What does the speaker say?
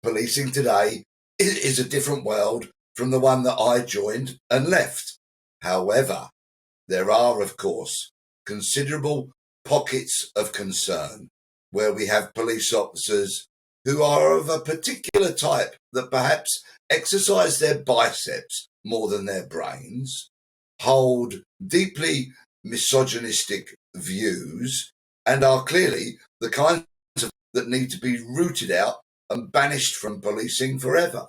policing today is a different world from the one that I joined and left. However, there are, of course, considerable pockets of concern where we have police officers who are of a particular type that perhaps exercise their biceps more than their brains, hold deeply misogynistic views, and are clearly the kinds of that need to be rooted out and banished from policing forever.